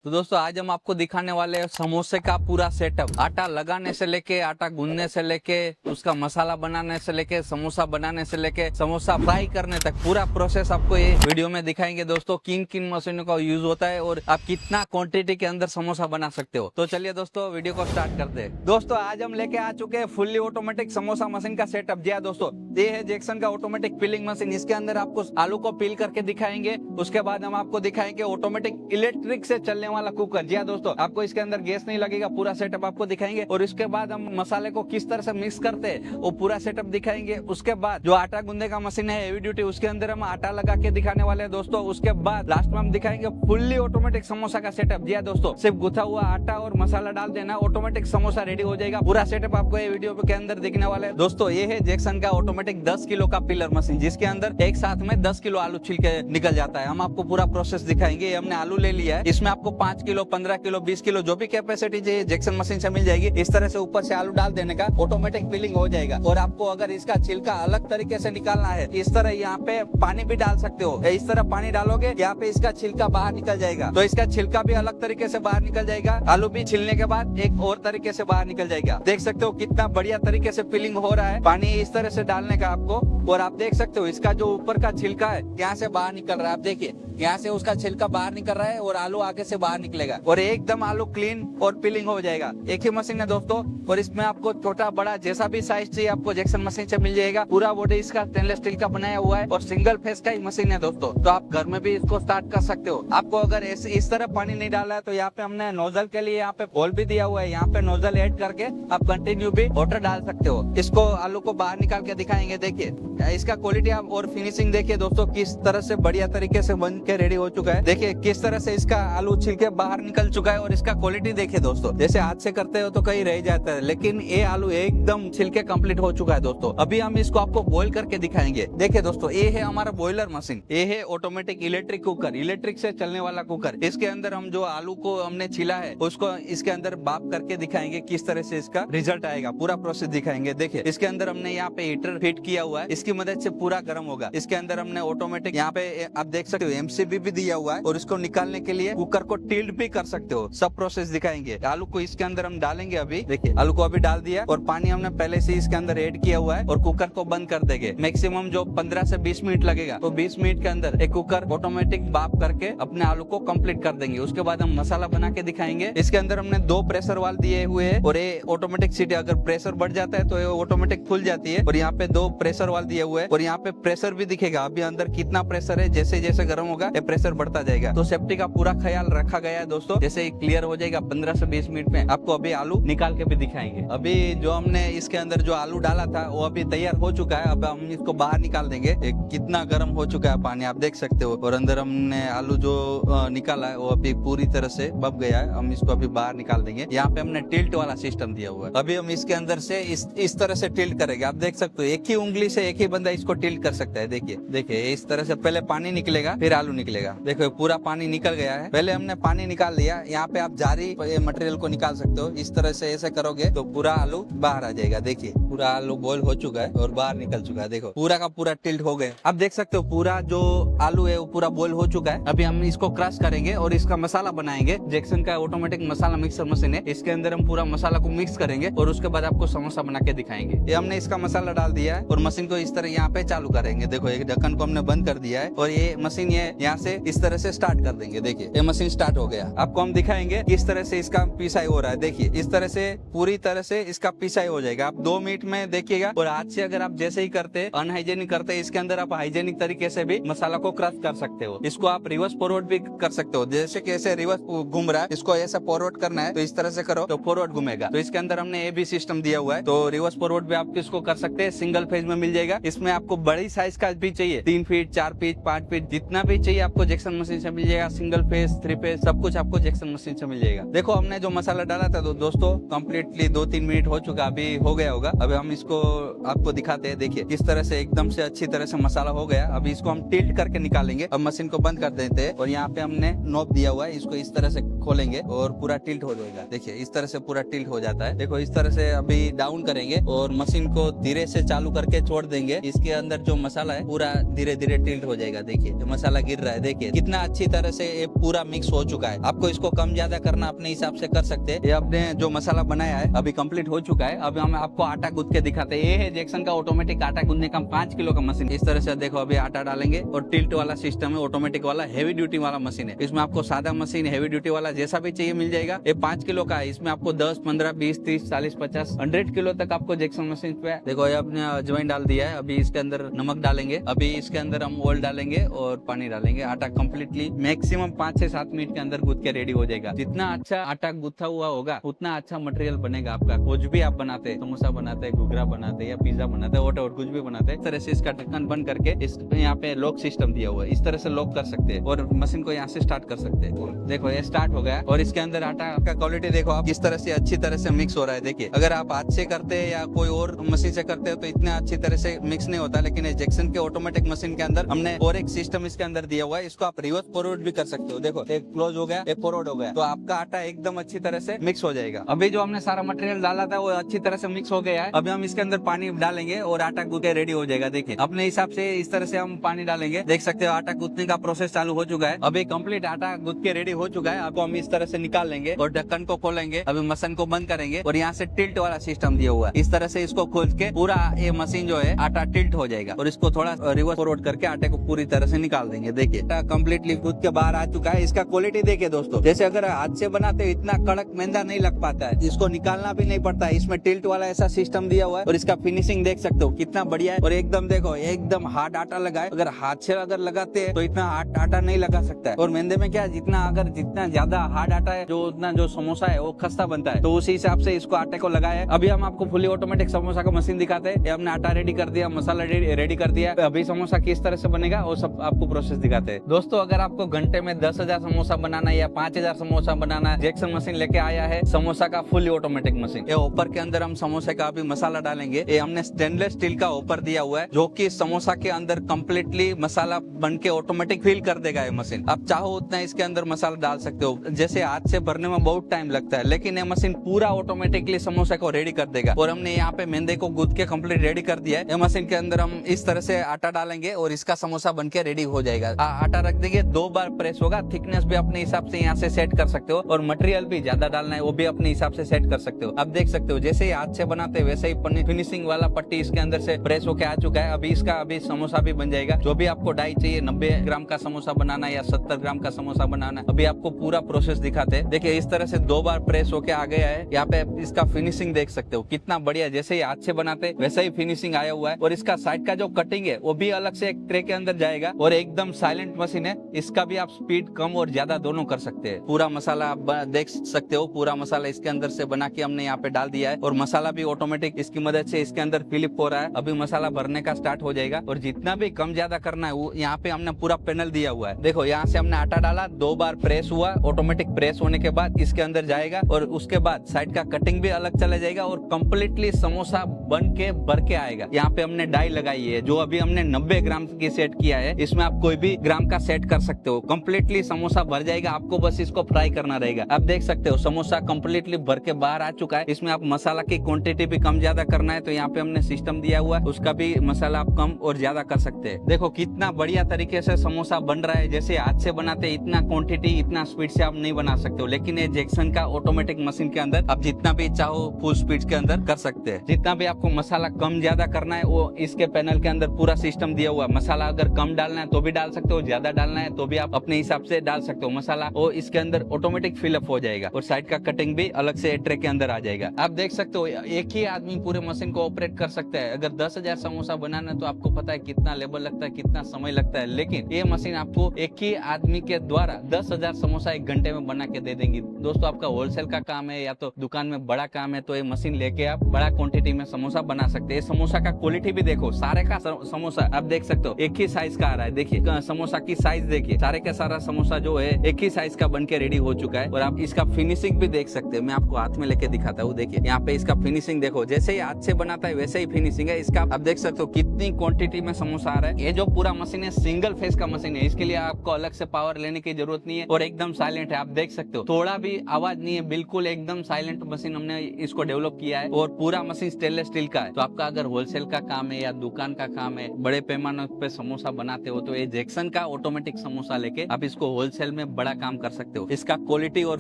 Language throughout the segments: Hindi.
तो दोस्तों आज हम आपको दिखाने वाले हैं समोसे का पूरा सेटअप। आटा लगाने से लेके, आटा गूंदने से लेके, उसका मसाला बनाने से लेके, समोसा बनाने से लेके, समोसा फ्राई करने तक पूरा प्रोसेस आपको ये वीडियो में दिखाएंगे। दोस्तों किन किन मशीनों का यूज होता है और आप कितना क्वांटिटी के अंदर समोसा बना सकते हो। तो चलिए दोस्तों वीडियो को स्टार्ट करते हैं। दोस्तों आज हम लेके आ चुके हैं फुल्ली ऑटोमेटिक समोसा मशीन का सेटअप। जी हाँ दोस्तों, ये है जैक्सन का ऑटोमेटिक पिलिंग मशीन। इसके अंदर आपको आलू को पील करके दिखाएंगे। उसके बाद हम आपको दिखाएंगे ऑटोमेटिक इलेक्ट्रिक से चलने वाला कुकर। जी हाँ दोस्तों, आपको इसके अंदर गैस नहीं लगेगा, पूरा सेटअप आपको दिखाएंगे। और इसके बाद हम मसाले को किस तरह से मिक्स करते हैं वो पूरा सेटअप दिखाएंगे। उसके बाद जो आटा गूंदे का मशीन है हेवी ड्यूटी, उसके अंदर हम आटा लगा के दिखाने वाले हैं दोस्तों। उसके बाद लास्ट में हम दिखाएंगे फुल्ली ऑटोमेटिक समोसा का सेटअप। जी हाँ दोस्तों, सिर्फ गुथा हुआ आटा और मसाला डाल देना, ऑटोमेटिक समोसा रेडी हो जाएगा। पूरा सेटअप आपको ये वीडियो के अंदर दिखने वाला है। दोस्तों ये है जैक्सन का ऑटोमेटिक 10 किलो का पिलर मशीन, जिसके अंदर एक साथ में 10 किलो आलू छिल के निकल जाता है। हम आपको पूरा प्रोसेस दिखाएंगे। हमने आलू ले लिया है, इसमें आपको 5 किलो, 15 किलो, 20 किलो जो भी कैपेसिटी चाहिए जैक्सन मशीन से मिल जाएगी। इस तरह से ऊपर से आलू डाल देने का ऑटोमेटिक पिलिंग हो जाएगा। और आपको अगर इसका छिलका अलग तरीके से निकालना है, इस तरह यहाँ पे पानी भी डाल सकते हो। इस तरह पानी डालोगे, यहाँ पे इसका छिलका बाहर निकल जाएगा, तो इसका छिलका भी अलग तरीके से बाहर निकल जाएगा। आलू भी छिलने के बाद एक और तरीके से बाहर निकल जाएगा। देख सकते हो कितना बढ़िया तरीके से पिलिंग हो रहा है। पानी इस तरह से डालने का आपको, और आप देख सकते हो इसका जो ऊपर का छिलका है यहाँ से बाहर निकल रहा है। आप देखिए यहाँ से उसका छिलका बाहर निकल रहा है और आलू आगे से बाहर निकलेगा और एकदम आलू क्लीन और पिलिंग हो जाएगा। एक ही मशीन है दोस्तों, और इसमें आपको छोटा बड़ा जैसा भी साइज चाहिए आपको जैक्सन मशीन से मिल जाएगा। पूरा बॉडी इसका स्टेनलेस स्टील का बनाया हुआ है और सिंगल फेस का ही मशीन है दोस्तों। तो आप घर में भी इसको स्टार्ट कर सकते हो। आपको अगर इस तरह पानी नहीं डाला है तो यहाँ पे हमने नोजल के लिए यहाँ पे होल भी दिया हुआ है। यहाँ पे नोजल ऐड करके आप कंटिन्यू भी वाटर डाल सकते हो। इसको आलू को बाहर निकाल के दिखाएंगे। देखिए इसका क्वालिटी आप और फिनिशिंग देखिए दोस्तों, किस तरह से बढ़िया तरीके से बन के रेडी हो चुका है। देखिए किस तरह से इसका आलू छिलके बाहर निकल चुका है। और इसका क्वालिटी देखिए दोस्तों, जैसे हाथ से करते हो तो कहीं रह जाता है, लेकिन ये आलू एकदम छिलके कंप्लीट हो चुका है दोस्तों। अभी हम इसको आपको बॉईल करके दिखाएंगे। देखिए दोस्तों, ये है हमारा बॉयलर मशीन। ये है ऑटोमेटिक इलेक्ट्रिक कुकर, इलेक्ट्रिक से चलने वाला कुकर। इसके अंदर हम जो आलू को हमने छिला है उसको इसके अंदर बाप करके दिखाएंगे, किस तरह से इसका रिजल्ट आएगा, पूरा प्रोसेस दिखाएंगे। देखिए इसके अंदर हमने यहाँ पे हीटर फिट किया हुआ है, इसकी मदद से पूरा गर्म होगा। इसके अंदर हमने ऑटोमेटिक यहाँ पे आप देख सकते हो एमसीबी भी दिया हुआ है, और इसको निकालने के लिए कुकर को टिल्ट भी कर सकते हो। सब प्रोसेस दिखाएंगे। आलू को इसके अंदर हम डालेंगे। अभी देखिए आलू को अभी डाल दिया और पानी हमने पहले से इसके अंदर ऐड किया हुआ है, और कुकर को बंद कर देंगे। मैक्सिमम जो 15 से 20 मिनट लगेगा, तो 20 मिनट के अंदर एक कुकर ऑटोमेटिक बाप करके अपने आलू को कंप्लीट कर देंगे। उसके बाद हम मसाला बना के दिखाएंगे। इसके अंदर हमने 2 प्रेशर वाल दिए हुए हैं, और ये ऑटोमेटिक सीटी, अगर प्रेशर बढ़ जाता है तो ये ऑटोमेटिक खुल जाती है। और यहाँ पे 2 प्रेशर वाल दिए हुए हैं, और यहाँ पे प्रेशर भी दिखेगा अभी अंदर कितना प्रेशर है। जैसे जैसे गर्म होगा ये प्रेशर बढ़ता जाएगा। तो सेफ्टी का पूरा ख्याल रखा गया है दोस्तों। जैसे ही क्लियर हो जाएगा 15 से 20 मिनट में, आपको अभी आलू निकाल के भी दिखाएंगे। अभी जो हमने इसके अंदर जो आलू डाला था वो अभी तैयार हो चुका है। अब हम इसको बाहर निकाल देंगे। कितना गर्म हो चुका है पानी आप देख सकते हो, और अंदर हमने आलू जो निकाला है वो अभी पूरी तरह से बब गया है। हम इसको अभी बाहर निकाल देंगे। यहाँ पे हमने टिल्ट वाला सिस्टम दिया हुआ है। अभी हम इसके अंदर से इस तरह से टिल्ट करेंगे। आप देख सकते हो एक ही उंगली से एक ही बंदा इसको टिल्ट कर सकता है। देखिए देखिए इस तरह से पहले पानी निकलेगा, फिर आलू निकलेगा। देखो पूरा पानी निकल गया है। पहले हमने पानी निकाल लिया। यहाँ पे आप जारी मटेरियल को निकाल सकते हो। इस तरह से ऐसे करोगे तो पूरा आलू बाहर आ जाएगा। देखिए पूरा आलू बॉईल हो चुका है और बाहर निकल चुका है। देखो पूरा का पूरा टिल्ट हो गया। आप देख सकते हो पूरा जो आलू है वो पूरा बॉईल हो चुका है। अभी हम इसको क्रश करेंगे और इसका मसाला बनाएंगे। जैक्सन का ऑटोमेटिक मसाला मिक्सर मशीन है। इसके अंदर हम पूरा मसाला को मिक्स करेंगे और उसके बाद आपको समोसा बना के दिखाएंगे। ये हमने इसका मसाला डाल दिया है और मशीन को इस तरह यहाँ पे चालू करेंगे। देखो एक ढक्कन को हमने बंद कर दिया है और ये मशीन ये यहाँ से इस तरह से स्टार्ट कर देंगे। देखिए ये मशीन स्टार्ट हो गया। आपको हम दिखाएंगे किस तरह से इसका पिसाई हो रहा है। देखिए इस तरह से पूरी तरह से इसका पिसाई हो जाएगा। आप 2 मिनट में देखिएगा। और हाथ से अगर आप जैसे ही करते अनहाइजेनिक करते, इसके अंदर आप हाइजेनिक तरीके से भी मसाला को क्रश कर सकते हो। इसको आप रिवर्स फॉरवर्ड भी कर सकते हो। जैसे कि ऐसे रिवर्स घूम रहा है, इसको ऐसा फॉरवर्ड करना है तो इस तरह से करो तो फॉरवर्ड घूमेगा। तो इसके अंदर हमने ये भी सिस्टम दिया हुआ है, तो रिवर्स फॉरवर्ड भी आप इसको कर सकते हैं। सिंगल फेज में मिल जाएगा। इसमें आपको बड़ी साइज का भी चाहिए, 3 फीट, 4 फीट, 5 फीट, जितना भी चाहिए आपको जैक्सन मशीन से मिल जाएगा। सिंगल फेज, 3 फेज, सब कुछ आपको जैक्सन मशीन से मिल जाएगा। देखो हमने जो मसाला डाला था तो दोस्तों कंप्लीटली 2-3 मिनट हो चुका, अभी हो गया होगा। अभी हम इसको आपको दिखाते हैं। देखिए किस तरह से एकदम से अच्छी तरह से मसाला हो गया। अभी इसको हम टिल्ट करके निकालेंगे। अब मशीन को बंद कर देते हैं और यहाँ यहाँ पे हमने नॉब दिया हुआ है, इसको इस तरह से खोलेंगे और पूरा टिल्ट हो जाएगा। देखिए इस तरह से पूरा टिल्ट हो जाता है। देखो इस तरह से अभी डाउन करेंगे और मशीन को धीरे से चालू करके छोड़ देंगे। इसके अंदर जो मसाला है पूरा धीरे धीरे टिल्ट हो जाएगा। देखिए जो मसाला गिर रहा है, देखिए कितना अच्छी तरह से ये पूरा मिक्स हो चुका है। आपको इसको कम ज्यादा करना अपने हिसाब से कर सकते हैं। ये आपने जो मसाला बनाया है अभी कंप्लीट हो चुका है। अभी हम आपको आटा गूंथ के दिखाते हैं। ये है जैक्सन का ऑटोमेटिक आटा गूंथने का 5 किलो का मशीन। इस तरह से देखो अभी आटा डालेंगे और टिल्ट वाला सिस्टम है, ऑटोमेटिक वाला हेवी ड्यूटी वाला मशीन है। इसमें आपको सादा मशीन, हेवी ड्यूटी वाला जैसा भी चाहिए मिल जाएगा। ये 5 किलो का है। इसमें आपको 10, 15, 20, 30, 40, 50, 100 किलो तक आपको जैक्सन मशीन पे देखो ये आपने अजवाइन डाल दिया है। अभी इसके अंदर नमक डालेंगे। अभी इसके अंदर हम ऑयल डालेंगे और पानी डालेंगे। आटा कम्प्लीटली मैक्सिमम 5 से 7 मिनट के अंदर गूंथ के रेडी हो जाएगा। जितना अच्छा आटा गूंथा हुआ होगा उतना अच्छा मटेरियल बनेगा आपका। कुछ भी आप बनाते हैं, समोसा बनाते हैं, घुघरा बनाते हैं या पिज्जा बनाते हैं, और कुछ भी बनाते हैं, इस तरह से इसका ढक्कन बंद करके इस यहाँ पे लॉक सिस्टम दिया हुआ है। इस तरह से लॉक कर सकते हैं और मशीन को यहाँ से स्टार्ट कर सकते हैं। देखो ये स्टार्ट हो गया और इसके अंदर आटा का क्वालिटी देखो आप, किस तरह से अच्छी तरह से मिक्स हो रहा है। देखिए अगर आप हाथ से करते हैं या कोई और मशीन से करते हो तो इतना अच्छी तरह से मिक्स नहीं होता, लेकिन जैक्सन के ऑटोमेटिक मशीन के अंदर हमने और एक सिस्टम इसके अंदर दिया हुआ है। इसको आप रिवर्स फॉरवर्ड भी कर सकते हो। देखो एक क्लोज हो गया, एक फॉरवर्ड हो गया, तो आपका आटा एकदम अच्छी तरह से मिक्स हो जाएगा। अभी जो हमने सारा मटेरियल डाला था वो अच्छी तरह से मिक्स हो गया है। अभी हम इसके अंदर पानी डालेंगे और आटा गूंथ के रेडी हो जाएगा। देखिए अपने हिसाब से इस तरह से हम पानी डालेंगे। देख सकते हो आटा गूंथने का प्रोसेस चालू हो चुका है। अभी कंप्लीट आटा गूंथ के रेडी हो चुका है। आपको हम इस तरह से निकाल लेंगे और ढक्कन को खोलेंगे। अभी मशीन को बंद करेंगे और यहाँ से टिल्ट वाला सिस्टम दिया हुआ है। इस तरह से इसको खोल के पूरा ये मशीन जो है आटा टिल्ट हो जाएगा और इसको थोड़ा रिवर्स फॉरवर्ड करके आटे को पूरी तरह से निकाल देंगे। देखिए आटा कम्प्लीटली गूंथ के बाहर आ चुका है। इसका क्वालिटी देखिए दोस्तों, जैसे अगर हाथ से बनाते हो इतना कड़क मैदा नहीं लग पाता है, इसको निकालना भी नहीं पड़ता है। इसमें टिल्ट वाला ऐसा सिस्टम दिया हुआ है और इसका फिनिशिंग देख सकते हो कितना बढ़िया है। और एकदम देखो एकदम हार्ड आटा लगा है। अगर हाथ से अगर लगाते हैं तो इतना हार्ड आटा नहीं लगा सकता है। और मैदे में क्या जितना ज्यादा हार्ड आटा है जो उतना जो समोसा है वो खस्ता बनता है। तो उसी हिसाब से इसको आटे को लगाया है। अभी हम आपको फुली ऑटोमेटिक समोसा का मशीन दिखाते हैं। हमने आटा रेडी कर दिया, मसाला रेडी कर दिया। अभी समोसा किस तरह से बनेगा वो सब आपको प्रोसेस दिखाते हैं। दोस्तों अगर आपको घंटे में 10,000 समोसा बनाना है या 5,000 समोसा बनाना है, जैक्सन मशीन लेके आया है समोसा का फुली ऑटोमेटिक मशीन। ये ऊपर के अंदर हम समोसे का अभी मसाला डालेंगे। ये हमने स्टेनलेस स्टील का ऊपर दिया हुआ है जो कि समोसा के अंदर कम्प्लीटली मसाला बन के ऑटोमेटिक फिल कर देगा ये मशीन। आप चाहो उतना इसके अंदर मसाला डाल सकते हो। जैसे हाथ से भरने में बहुत टाइम लगता है, लेकिन ये मशीन पूरा ऑटोमेटिकली समोसा को रेडी कर देगा। और हमने यहाँ पे मैदे को गूंथ के कंप्लीट रेडी कर दिया है। ये मशीन के अंदर हम इस तरह से आटा डालेंगे और इसका समोसा बन के रेडी हो जाएगा। आटा रख देंगे, 2 बार प्रेस होगा। थिकनेस भी अपने हिसाब से यहाँ से सेट कर सकते हो और मटेरियल भी ज्यादा डालना है वो भी अपने हिसाब से सेट कर सकते हो। आप देख सकते हो जैसे ही हाथ से बनाते हैं वैसे ही फिनिशिंग वाला पट्टी इसके अंदर से प्रेस होके आ चुका है। अभी समोसा भी बन जाएगा। जो भी आपको डाई चाहिए, 90 ग्राम का समोसा बनाना या 70 ग्राम का समोसा बनाना, अभी आपको पूरा प्रोसेस दिखाते हैं। देखिए इस तरह से 2 बार प्रेस होके आ गया है। यहाँ पे इसका फिनिशिंग देख सकते हो कितना बढ़िया, जैसे ही हाथ से बनाते वैसे ही फिनिशिंग आया हुआ है। और इसका साइड का जो कटिंग है वो भी अलग से एक ट्रे के अंदर जाएगा और एकदम साइलेंट मशीन है। इसका भी आप स्पीड कम और ज्यादा दोनों कर सकते हैं। पूरा मसाला आप देख सकते हो, पूरा मसाला इसके अंदर से बना के हमने यहाँ पे डाल दिया है और मसाला भी ऑटोमेटिक इसकी मदद से इसके अंदर फिलिप हो रहा है। अभी मसाला भरने का स्टार्ट हो जाएगा और जितना भी कम ज्यादा करना है वो यहाँ पे हमने पूरा पैनल दिया हुआ है। देखो यहाँ से हमने आटा डाला, 2 बार प्रेस हुआ, ऑटोमेटिक प्रेस होने के बाद इसके अंदर जाएगा और उसके बाद साइड का कटिंग भी अलग चला जाएगा और कम्प्लीटली समोसा बन के भर के आएगा। यहाँ पे हमने डाई लगाई है जो अभी हमने 90 ग्राम की सेट किया है। इसमें आप कोई भी ग्राम का सेट कर सकते हो। कम्प्लीटली समोसा भर जाएगा, आपको बस इसको फ्राई करना रहेगा। आप देख सकते हो समोसा कम्प्लीटली भर के बाहर आ चुका है। इसमें आप मसाला की क्वांटिटी भी कम ज्यादा करना है तो यहाँ पे हमने सिस्टम दिया हुआ है, उसका भी मसाला आप कम और ज्यादा कर सकते हैं। देखो कितना बढ़िया तरीके से समोसा बन रहा है। जैसे हाथ से बनाते इतना क्वांटिटी इतना स्पीड से आप नहीं बना सकते हो, लेकिन ये जैक्सन का ऑटोमेटिक मशीन के अंदर आप जितना भी चाहो फुल स्पीड के अंदर कर सकते हैं। जितना भी आपको मसाला कम ज्यादा करना है वो इसके पैनल के अंदर पूरा सिस्टम दिया हुआ है। मसाला अगर कम डालना है तो भी डाल सकते हो, ज्यादा डालना है तो भी आप अपने हिसाब से डाल सकते हो। मसाला वो इसके अंदर ऑटोमेटिक फिलअप हो जाएगा और साइड का कटिंग भी अलग से ट्रे के अंदर आ जाएगा। आप देख सकते हो एक ही आदमी पूरे मशीन को ऑपरेट कर सकता है। अगर 10,000 समोसा बनाना है तो आपको पता है कितना लेबर लगता है, कितना समय लगता है, लेकिन ये मशीन आपको एक ही आदमी के द्वारा 10,000 समोसा 1 घंटे में बना के दे देंगी। दोस्तों आपका होलसेल का काम है या तो दुकान में बड़ा काम है तो ये मशीन लेके आप बड़ा क्वांटिटी में समोसा बना सकते हैं। समोसा का क्वालिटी भी देखो, सारे का समोसा आप देख सकते हो एक ही साइज का आ रहा है। देखिए समोसा की साइज देखिए, सारे का सारा समोसा जो है एक ही साइज का बन के रेडी हो चुका है। और आप इसका फिनिशिंग भी देख सकते हैं। मैं आपको हाथ में लेके दिखाता हूँ। देखिए यहाँ पे इसका फिनिशिंग देखो, जैसे ही हाथ से बनाता है वैसे ही फिनिशिंग है इसका। आप देख सकते हो कितनी क्वांटिटी में समोसा आ रहा है। ये जो पूरा मशीन है सिंगल फेस का मशीन है, इसके लिए आपको अलग अलग से पावर लेने की जरूरत नहीं है और एकदम साइलेंट है। आप देख सकते हो थोड़ा भी आवाज नहीं है, बिल्कुल एकदम साइलेंट मशीन हमने इसको डेवलप किया है और पूरा मशीन स्टेनलेस स्टील का है। तो आपका अगर होलसेल का काम है या दुकान का काम है, बड़े पैमाने पे समोसा बनाते हो, तो ये जैक्सन का ऑटोमेटिक समोसा लेके आप इसको होलसेल में बड़ा काम कर सकते हो। इसका क्वालिटी और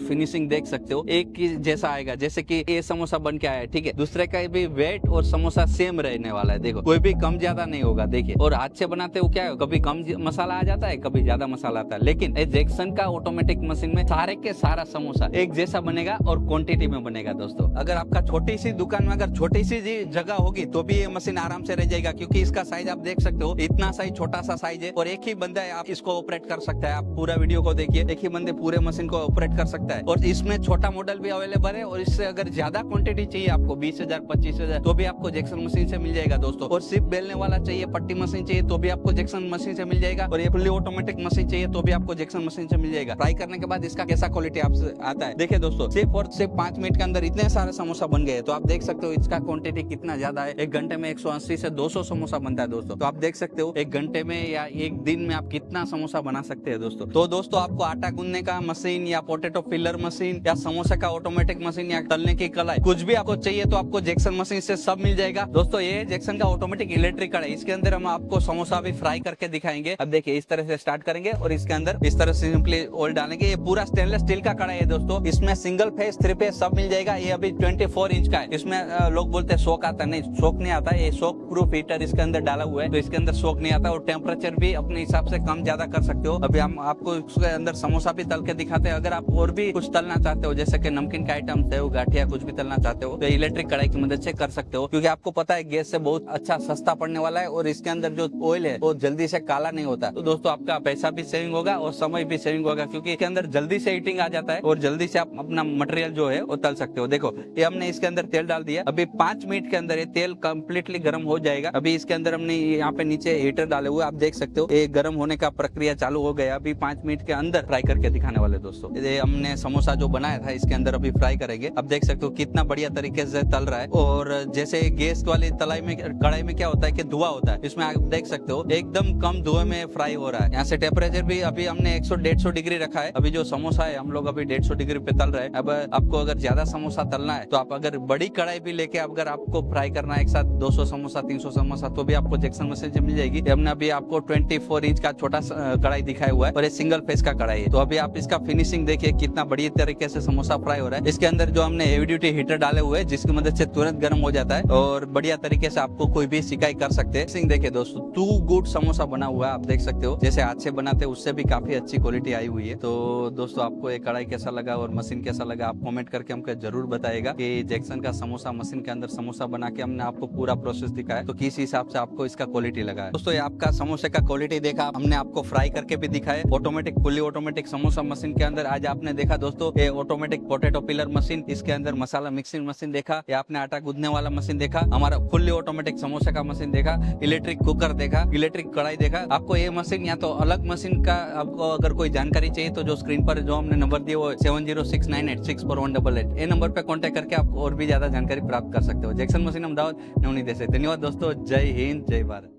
फिनिशिंग देख सकते हो, एक ही जैसा आएगा। जैसे कि ये समोसा बन के आया है, ठीक है, दूसरे का भी वेट और समोसा सेम रहने वाला है। देखो कोई भी कम ज्यादा नहीं होगा। देखिए, और हाथ से बनाते हो क्या है, कभी कम मसाला आ जाता है, कभी ज्यादा मसाला आता है, लेकिन जैक्सन का ऑटोमेटिक मशीन में सारे के सारा समोसा एक जैसा बनेगा और क्वांटिटी में बनेगा। दोस्तों अगर आपका छोटी सी दुकान में अगर छोटी सी जगह होगी तो भी ये मशीन आराम से रह जाएगा, क्योंकि इसका साइज आप देख सकते हो, इतना साइज छोटा सा साइज है और एक ही बंदा है आप इसको ऑपरेट कर सकता है। आप पूरा वीडियो को देखिए, एक ही बंदे पूरे मशीन को ऑपरेट कर सकता है। और इसमें छोटा मॉडल भी अवेलेबल है और इससे अगर ज्यादा क्वांटिटी चाहिए आपको 20,000 25,000 तो भी आपको जैक्सन मशीन से मिल जाएगा दोस्तों। और सिर्फ बेलने वाला चाहिए, पट्टी मशीन चाहिए तो भी आपको जैक्सन मशीन से मिल जाएगा। और ये फुल्ली ऑटोमेटिक मशीन चाहिए तो भी आपको जैक्सन मशीन से मिल जाएगा। फ्राई करने के बाद इसका कैसा क्वालिटी आता है देखिए दोस्तों, सिर्फ 5 मिनट के अंदर इतने सारे समोसा बन गए। तो आप देख सकते हो इसका क्वांटिटी कितना ज्यादा है। एक घंटे में 180 से 200 समोसा बनता है दोस्तों। तो आप देख सकते हो एक घंटे में या एक दिन में आप कितना समोसा बना सकते हैं दोस्तों। तो दोस्तों आपको आटा गूंदने का मशीन या पोटैटो फिलर मशीन या समोसा का ऑटोमेटिक मशीन या तलने की कलाई कुछ भी आपको चाहिए तो आपको जैक्सन मशीन से सब मिल जाएगा दोस्तों। ये जैक्सन का ऑटोमेटिक इलेक्ट्रिक कढ़ाई, इसके अंदर हम आपको समोसा भी फ्राई करके दिखाएंगे। अब देखिए इस तरह से स्टार्ट करेंगे और इसके अंदर इस तरह से सिंपली ऑयल डालेंगे। ये पूरा स्टेनलेस स्टील का कढ़ाई है दोस्तों। इसमें सिंगल फेस 3 फेस सब मिल जाएगा। ये अभी 24 इंच का है। इसमें लोग बोलते हैं शॉक आता है, नहीं शॉक नहीं आता। ये शॉक प्रूफ हीटर इसके अंदर डाला हुआ है तो इसके अंदर शॉक नहीं आता। और टेम्परेचर भी अपने हिसाब से कम ज्यादा कर सकते हो। अभी हम आपको इसके अंदर समोसा भी तल के दिखाते हैं। अगर आप और भी कुछ तलना चाहते हो, जैसे कि नमकीन का आइटम सेव गाठिया कुछ भी तलना चाहते हो, तो इलेक्ट्रिक कढ़ाई की मदद से कर सकते हो। क्योंकि आपको पता है गैस से बहुत अच्छा सस्ता पड़ने वाला है और इसके अंदर जो ऑयल है वो जल्दी से काला नहीं होता। तो दोस्तों आपका पैसा भी सेविंग होगा और समय भी सेविंग होगा, क्योंकि इसके अंदर जल्दी से हीटिंग आ जाता है और जल्दी से आप अपना मटेरियल जो है वो तल सकते हो। देखो ये हमने इसके अंदर तेल डाल दिया। अभी 5 मिनट के अंदर ये तेल कंप्लीटली गर्म हो जाएगा। अभी इसके अंदर हमने यहाँ पे नीचे हीटर डाले हुए, आप देख सकते हो ये गर्म होने का प्रक्रिया चालू हो गया। अभी 5 मिनट के अंदर फ्राई करके दिखाने वाले दोस्तों। ये हमने समोसा जो बनाया था इसके अंदर अभी फ्राई करेंगे। अब देख सकते हो कितना बढ़िया तरीके से तल रहा है। और जैसे गैस वाली तलाई में कढ़ाई में क्या होता है कि धुआं होता है, इसमें आप देख सकते हो एकदम कम धुएं में फ्राई हो रहा है। यहाँ से टेम्परेचर भी अभी हमने 100-150 डिग्री रखा है। अभी जो समोसा है हम लोग अभी 150 डिग्री पे तल रहे हैं। अब आपको अगर ज्यादा समोसा तलना है तो आप अगर बड़ी कढ़ाई भी लेके अगर आपको फ्राई करना है एक साथ 200 समोसा 300 समोसा तो भी आपको जैक्सन मशीन से मिल जाएगी। हमने अभी आपको 24 इंच का छोटा कढ़ाई दिखाया हुआ है और ये सिंगल फेस का कढ़ाई है। तो अभी आप इसका फिनिशिंग देखिए कितना बढ़िया तरीके से समोसा फ्राई हो रहा है। इसके अंदर जो हमने हेवी ड्यूटी हीटर डाले हुए हैं जिसकी मदद से तुरंत गर्म हो जाता है और बढ़िया तरीके से आपको कोई भी सिकाई कर सकते हैं। देखिए दोस्तों टू गुड समोसा बना हुआ है। आप देख सकते हो जैसे हाथ से बनाते हैं उससे भी काफी अच्छी क्वालिटी आई हुई है। तो दोस्तों आपको ये कढ़ाई कैसा लगा और मशीन कैसा लगा आप कमेंट करके हमको जरूर बताइएगा कि जैक्सन का समोसा मशीन के अंदर समोसा बना के हमने आपको पूरा प्रोसेस दिखाया तो किस हिसाब से आपको इसका क्वालिटी लगा है। दोस्तों ये आपका समोसे का क्वालिटी देखा, हमने आपको फ्राई करके भी दिखाया automatic fully automatic samosa machine के अंदर। आज आपने देखा दोस्तों ये ऑटोमेटिक पोटैटो पिलर मशीन, इसके अंदर मसाला मिक्सिंग मशीन देखा, या आपने आटा गूंदने वाला मशीन देखा, हमारा फुल्ली ऑटोमेटिक समोसा का मशीन देखा, इलेक्ट्रिक कुकर देखा, इलेक्ट्रिक कढ़ाई देखा। आपको ये मशीन या तो अलग मशीन का आपको अगर कोई जानकारी चाहिए तो जो स्क्रीन पर जो हमने नंबर दिया वो 7069864188 ये नंबर पे कांटेक्ट करके आप और भी ज्यादा जानकारी प्राप्त कर सकते हो। जैक्सन मशीन अहमदाबाद नवनी देसाई। धन्यवाद दोस्तों, जय हिंद जय भारत।